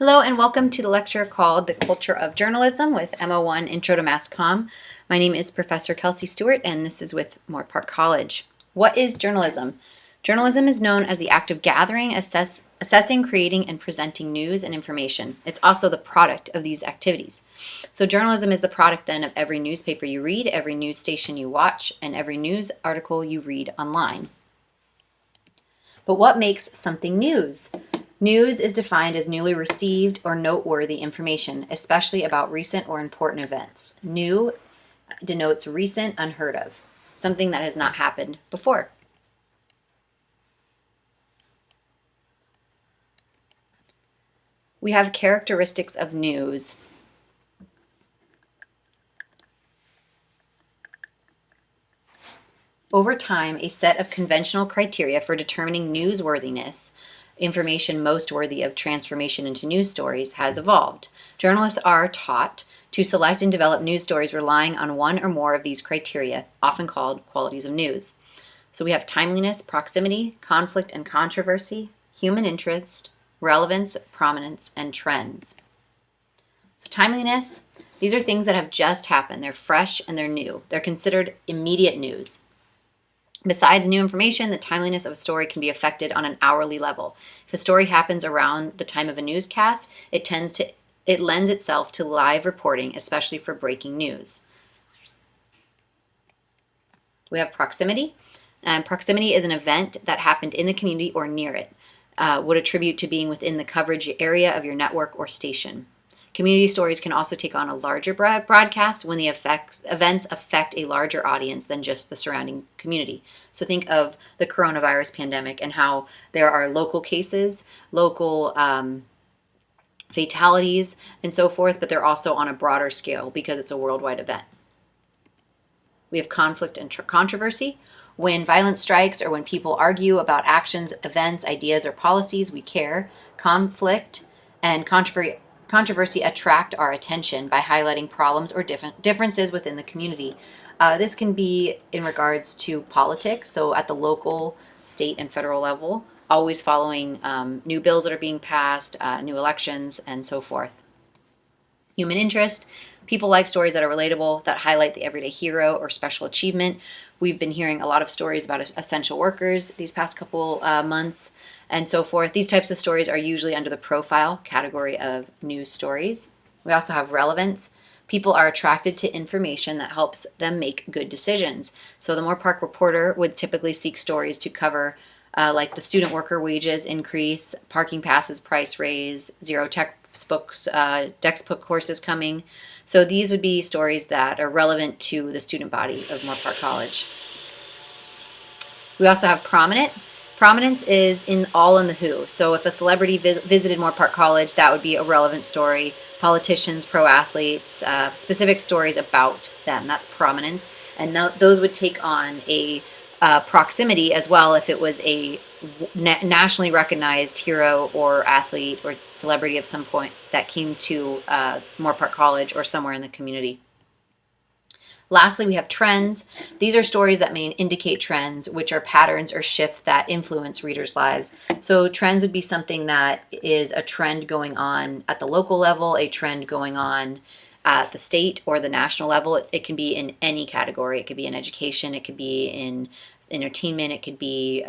Hello and welcome to the lecture called The Culture of Journalism with MO1 Intro to Mass Comm. My name is Professor Kelsey Stewart and this is with Moore Park College. What is journalism? Journalism is known as the act of gathering, assessing, creating, and presenting news and information. It's also the product of these activities. So journalism is the product then of every newspaper you read, every news station you watch, and every news article you read online. But what makes something news? News is defined as newly received or noteworthy information, especially about recent or important events. New denotes recent, unheard of, something that has not happened before. We have characteristics of news. Over time, a set of conventional criteria for determining newsworthiness, information most worthy of transformation into news stories, has evolved. Journalists are taught to select and develop news stories relying on one or more of these criteria, often called qualities of news. So we have timeliness, proximity, conflict and controversy, human interest, relevance, prominence, and trends. So timeliness, these are things that have just happened. They're fresh and they're new. They're considered immediate news. Besides new information, the timeliness of a story can be affected on an hourly level. If a story happens around the time of a newscast, it lends itself to live reporting, especially for breaking news. We have proximity. Proximity is an event that happened in the community or near it. Would attribute to being within the coverage area of your network or station. Community stories can also take on a larger broadcast when the events affect a larger audience than just the surrounding community. So think of the coronavirus pandemic and how there are local cases, local fatalities, and so forth, but they're also on a broader scale because it's a worldwide event. We have conflict and controversy. When violence strikes or when people argue about actions, events, ideas, or policies, we care. Conflict and controversy attract our attention by highlighting problems or differences within the community. This can be in regards to politics, so at the local, state, and federal level, always following new bills that are being passed, new elections, and so forth. Human interest. People like stories that are relatable, that highlight the everyday hero or special achievement. We've been hearing a lot of stories about essential workers these past couple months and so forth. These types of stories are usually under the profile category of news stories. We also have relevance. People are attracted to information that helps them make good decisions. So the Moore Park Reporter would typically seek stories to cover like the student worker wages increase, parking passes price raise, zero textbooks courses coming. So these would be stories that are relevant to the student body of Moore Park College. We also have prominent. Prominence is all in the who. So if a celebrity visited Moore Park College, that would be a relevant story. Politicians, pro athletes, specific stories about them. That's prominence. And those would take on a proximity as well if it was a nationally recognized hero or athlete or celebrity of some point that came to Moore Park College or somewhere in the community. Lastly, we have trends. These are stories that may indicate trends, which are patterns or shifts that influence readers' lives. So trends would be something that is a trend going on at the local level, a trend going on at the state or the national level. It can be in any category. It could be in education. It could be in entertainment. It could be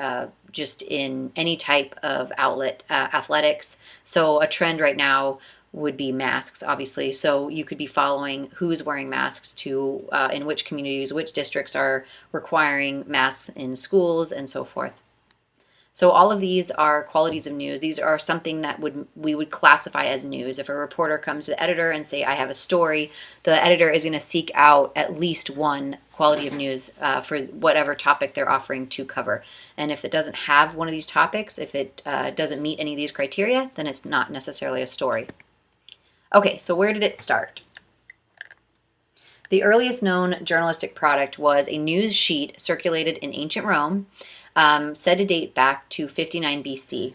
just in any type of outlet, athletics. So a trend right now would be masks, obviously. So you could be following who's wearing masks to in which communities, which districts are requiring masks in schools and so forth. So all of these are qualities of news. These are something that we would classify as news. If a reporter comes to the editor and say, I have a story, the editor is going to seek out at least one quality of news for whatever topic they're offering to cover. And if it doesn't have one of these topics, if it doesn't meet any of these criteria, then it's not necessarily a story. Okay, so where did it start? The earliest known journalistic product was a news sheet circulated in ancient Rome, said to date back to 59 BC.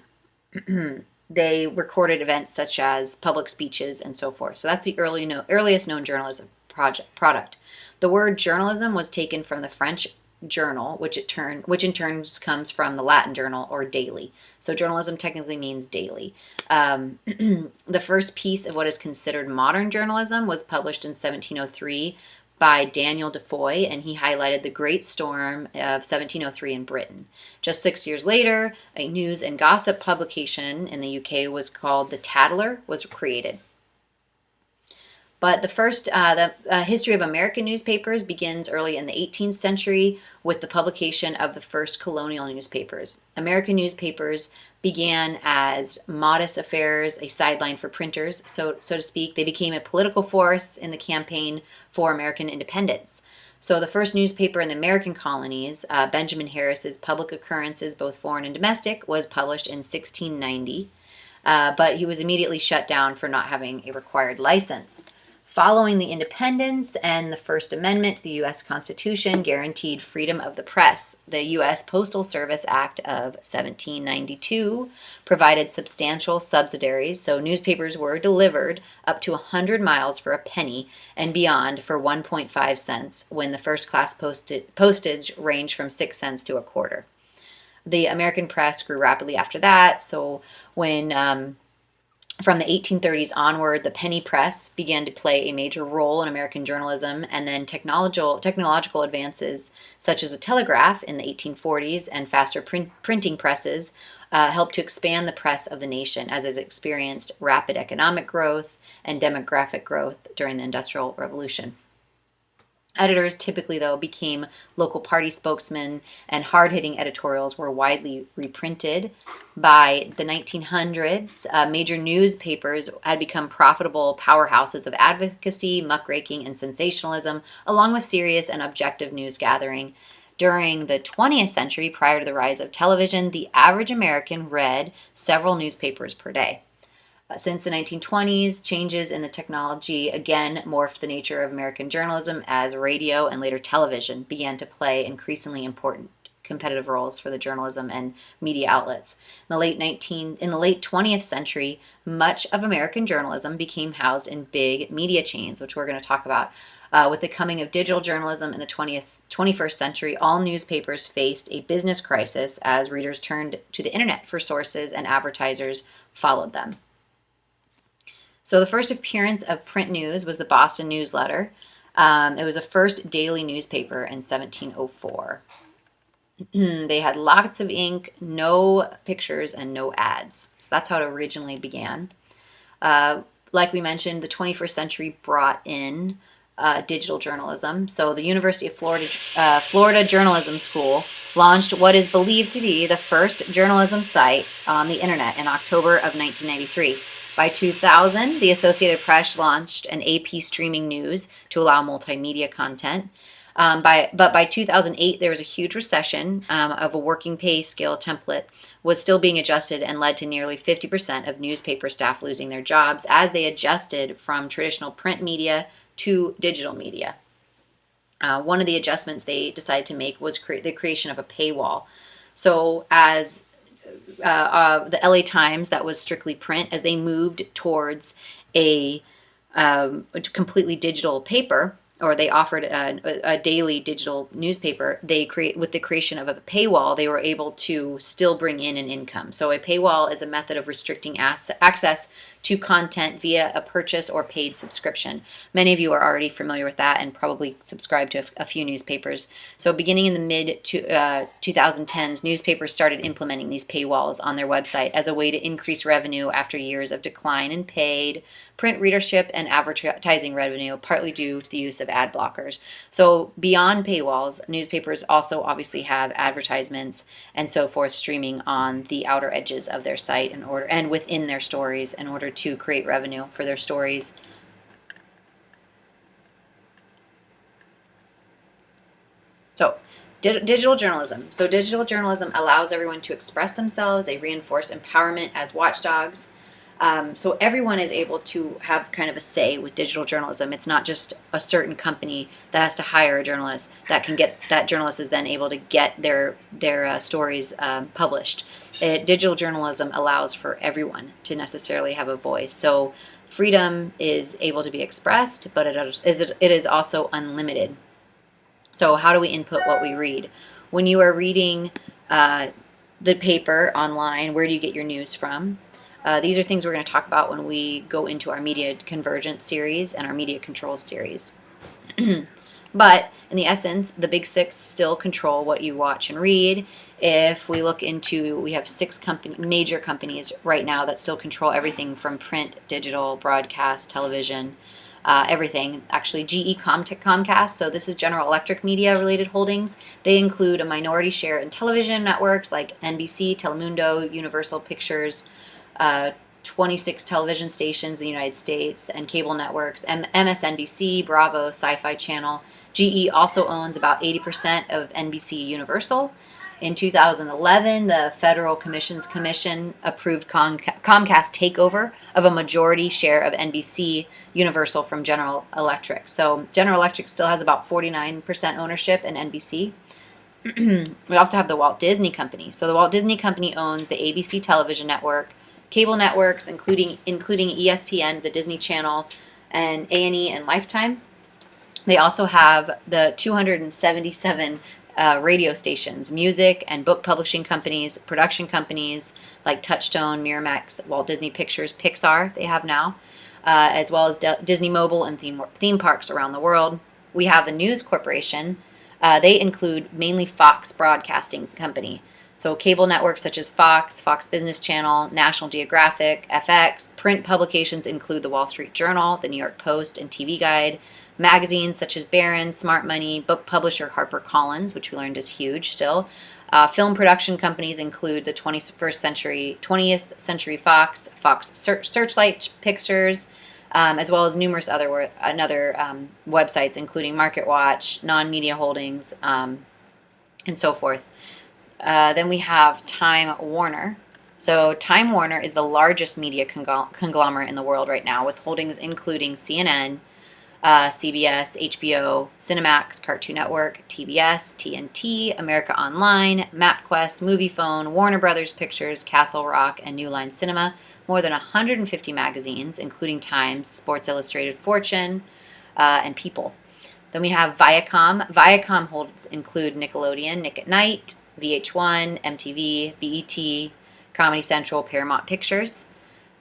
They recorded events such as public speeches and so forth. So that's the earliest known journalism product. The word journalism was taken from the French journal, which in turn comes from the Latin journal or daily. So journalism technically means daily. The first piece of what is considered modern journalism was published in 1703 by Daniel Defoe, and he highlighted the Great Storm of 1703 in Britain. Just 6 years later, a news and gossip publication in the UK was called The Tatler was created. But the history of American newspapers begins early in the 18th century with the publication of the first colonial newspapers. American newspapers began as modest affairs, a sideline for printers, so to speak. They became a political force in the campaign for American independence. So the first newspaper in the American colonies, Benjamin Harris's Public Occurrences, both foreign and domestic, was published in 1690, but he was immediately shut down for not having a required license. Following the independence and the First Amendment to the U.S. Constitution guaranteed freedom of the press, the U.S. Postal Service Act of 1792 provided substantial subsidies, so newspapers were delivered up to 100 miles for a penny and beyond for 1.5 cents when the first-class postage ranged from 6 cents to a quarter. The American press grew rapidly after that, so when from the 1830s onward, the penny press began to play a major role in American journalism, and then technological advances such as the telegraph in the 1840s and faster printing presses helped to expand the press of the nation as it experienced rapid economic growth and demographic growth during the Industrial Revolution. Editors typically, though, became local party spokesmen, and hard-hitting editorials were widely reprinted. By the 1900s, major newspapers had become profitable powerhouses of advocacy, muckraking, and sensationalism, along with serious and objective news gathering. During the 20th century, prior to the rise of television, the average American read several newspapers per day. Since the 1920s, changes in the technology again morphed the nature of American journalism as radio and later television began to play increasingly important competitive roles for the journalism and media outlets. In the late 20th century, much of American journalism became housed in big media chains, which we're going to talk about. With the coming of digital journalism in the 21st century, all newspapers faced a business crisis as readers turned to the internet for sources and advertisers followed them. So the first appearance of print news was the Boston Newsletter. It was the first daily newspaper in 1704. They had lots of ink, no pictures, and no ads. So that's how it originally began. Like we mentioned, the 21st century brought in digital journalism. So the University of Florida Journalism School launched what is believed to be the first journalism site on the internet in October of 1993. By 2000, the Associated Press launched an AP streaming news to allow multimedia content. But by 2008, there was a huge recession of a working pay scale template was still being adjusted and led to nearly 50% of newspaper staff losing their jobs as they adjusted from traditional print media to digital media. One of the adjustments they decided to make was the creation of a paywall. So as the LA Times, that was strictly print, as they moved towards a completely digital paper, or they offered a daily digital newspaper, with the creation of a paywall, they were able to still bring in an income. So a paywall is a method of restricting access to content via a purchase or paid subscription. Many of you are already familiar with that and probably subscribe to a few newspapers. So beginning in the mid-2010s, newspapers started implementing these paywalls on their website as a way to increase revenue after years of decline in paid print readership and advertising revenue, partly due to the use of ad blockers. So beyond paywalls, newspapers also obviously have advertisements and so forth streaming on the outer edges of their site and within their stories in order to create revenue for their stories. So digital journalism. So digital journalism allows everyone to express themselves. They reinforce empowerment as watchdogs. So everyone is able to have kind of a say with digital journalism. It's not just a certain company that has to hire a journalist that journalist is then able to get their stories published. Digital journalism allows for everyone to necessarily have a voice. So freedom is able to be expressed, but it is also unlimited. So how do we input what we read? When you are reading the paper online, where do you get your news from? These are things we're going to talk about when we go into our media convergence series and our media control series. But in the essence, the big six still control what you watch and read. If we look into, we have six major companies right now that still control everything from print, digital, broadcast, television, everything. Actually, GE Comcast, so this is General Electric media related holdings. They include a minority share in television networks like NBC, Telemundo, Universal Pictures, 26 television stations in the United States, and cable networks, MSNBC, Bravo, Sci-Fi Channel. GE also owns about 80% of NBC Universal. In 2011, the Federal Commission approved Comcast takeover of a majority share of NBC Universal from General Electric. So General Electric still has about 49% ownership in NBC. We also have the Walt Disney Company. So the Walt Disney Company owns the ABC television network, cable networks, including ESPN, the Disney Channel, and A&E and Lifetime. They also have the 277 radio stations, music and book publishing companies, production companies like Touchstone, Miramax, Walt Disney Pictures, Pixar they have now, as well as Disney Mobile and theme parks around the world. We have the News Corporation. They include mainly Fox Broadcasting Company. So cable networks such as Fox, Fox Business Channel, National Geographic, FX. Print publications include the Wall Street Journal, the New York Post, and TV Guide. Magazines such as Barron's, Smart Money, book publisher HarperCollins, which we learned is huge still. Film production companies include the 20th Century Fox, Fox Searchlight Pictures, as well as numerous other websites, including MarketWatch, Non-Media Holdings, and so forth. Then we have Time Warner. So Time Warner is the largest media conglomerate in the world right now, with holdings including CNN, CBS, HBO, Cinemax, Cartoon Network, TBS, TNT, America Online, MapQuest, MoviePhone, Warner Brothers Pictures, Castle Rock, and New Line Cinema. More than 150 magazines, including Times, Sports Illustrated, Fortune, and People. Then we have Viacom. Viacom holds include Nickelodeon, Nick at Night, VH1, MTV, BET, Comedy Central, Paramount Pictures.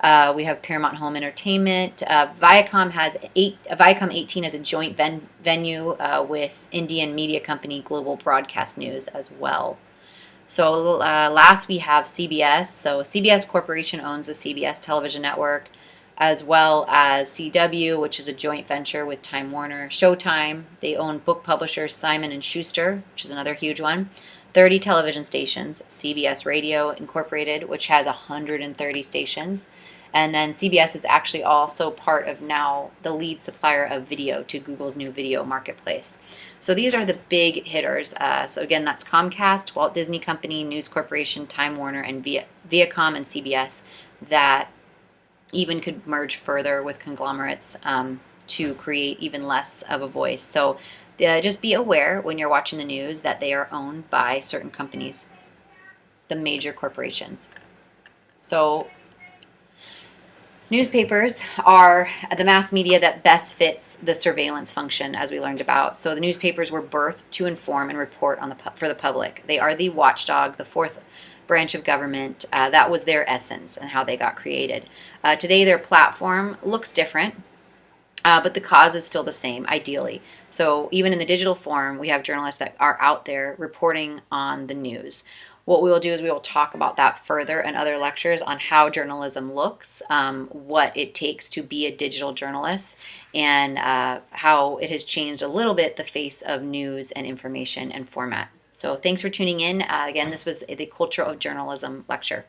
We have Paramount Home Entertainment. Viacom 18 as a joint venue with Indian media company Global Broadcast News as well. So last we have CBS. So CBS Corporation owns the CBS television network, as well as CW, which is a joint venture with Time Warner. Showtime, they own book publishers Simon & Schuster, which is another huge one. 30 television stations, CBS Radio Incorporated, which has 130 stations. And then CBS is actually also part of now the lead supplier of video to Google's new video marketplace. So these are the big hitters. So again, that's Comcast, Walt Disney Company, News Corporation, Time Warner, and Viacom and CBS that even could merge further with conglomerates to create even less of a voice. So just be aware when you're watching the news that they are owned by certain companies, the major corporations. So newspapers are the mass media that best fits the surveillance function, as we learned about. So the newspapers were birthed to inform and report for the public. They are the watchdog, the fourth branch of government. That was their essence and how they got created. Today, their platform looks different. But the cause is still the same, ideally. So even in the digital form, we have journalists that are out there reporting on the news. What we will do is we will talk about that further in other lectures on how journalism looks, what it takes to be a digital journalist, and how it has changed a little bit the face of news and information and format. So thanks for tuning in. Again, this was the Culture of Journalism lecture.